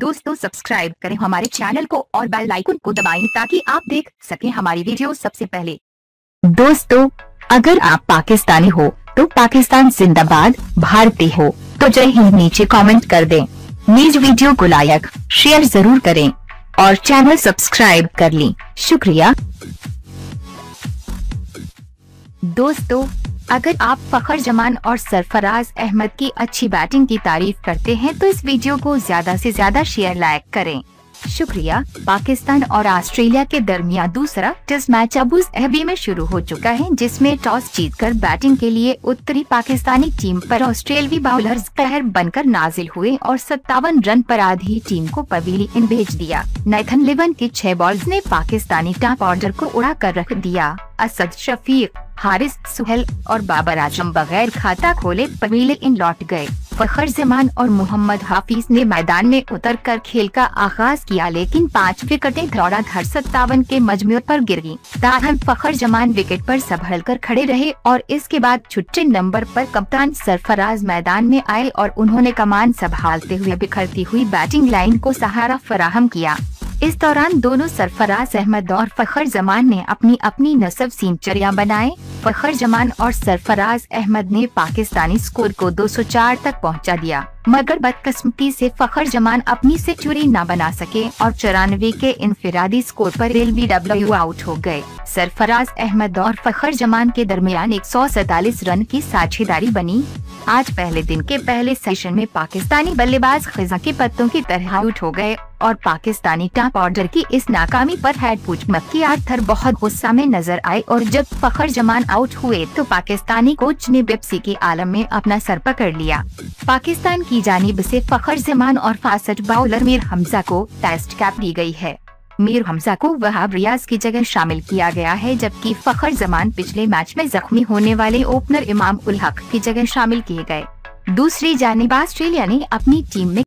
दोस्तों सब्सक्राइब करें हमारे चैनल को और बेल आइकन को दबाएं ताकि आप देख सकें हमारी वीडियो सबसे पहले। दोस्तों अगर आप पाकिस्तानी हो तो पाकिस्तान जिंदाबाद, भारतीय हो तो जय हिंद नीचे कमेंट कर दें। न्यूज वीडियो को लाइक शेयर जरूर करें और चैनल सब्सक्राइब कर लें। शुक्रिया। दोस्तों अगर आप फखर जमान और सरफराज अहमद की अच्छी बैटिंग की तारीफ करते हैं तो इस वीडियो को ज्यादा से ज्यादा शेयर लाइक करें। शुक्रिया। पाकिस्तान और ऑस्ट्रेलिया के दरमियान दूसरा टेस्ट मैच अबू धाबी में शुरू हो चुका है, जिसमें टॉस जीतकर बैटिंग के लिए उत्तरी पाकिस्तानी टीम पर ऑस्ट्रेलियावी बाउलर्स कहर बनकर नाजिल हुए और 57 रन पर आधी टीम को पवेलियन भेज दिया। नेथन लिवन के 6 बॉल्स ने पाकिस्तानी टॉप ऑर्डर को उड़ा कर रख दिया। असद शफीक, हारिस सुहेल और बाबर आजम बगैर खाता खोले पवेलियन लौट गए। फखर जमान और मोहम्मद हाफिज ने मैदान में उतरकर खेल का आगाज किया, लेकिन 5 विकेटें धड़ाधड़ 57 के मजमू पर गिर गईं। ताहम फखर जमान विकेट पर संभल कर खड़े रहे और इसके बाद छठे नंबर पर कप्तान सरफराज मैदान में आए और उन्होंने कमान संभालते हुए बिखरती हुई बैटिंग लाइन को सहारा फराहम किया। इस दौरान दोनों सरफराज अहमद और फखर जमान ने अपनी अपनी नस्ब सेंचुरियां बनाए। फखर जमान और सरफराज अहमद ने पाकिस्तानी स्कोर को 204 तक पहुंचा दिया, मगर बदकिस्मती से फखर जमान अपनी सेंचुरी न बना सके और 94 के इनफिरादी स्कोर पर LBW आउट हो गए। सरफराज अहमद और फखर जमान के दरमियान 147 रन की साझेदारी बनी। आज पहले दिन के पहले सेशन में पाकिस्तानी बल्लेबाज खिजा के पत्तों की तरह आउट हो गए और पाकिस्तानी टॉप ऑर्डर की इस नाकामी पर हेड कोच मक्की आर्थर बहुत गुस्सा में नजर आए और जब फखर जमान आउट हुए तो पाकिस्तानी कोच ने बेपसी के आलम में अपना सर पकड़ लिया। पाकिस्तान की जानिब से फखर जमान और फास्ट बाउलर मीर हमजा को टेस्ट कैप दी गई है। मीर हमजा को वहाब रियाज की जगह शामिल किया गया है, जबकि फखर जमान पिछले मैच में जख्मी होने वाले ओपनर इमाम उल हक की जगह शामिल किए गए। दूसरी जानिब ऑस्ट्रेलिया ने अपनी टीम में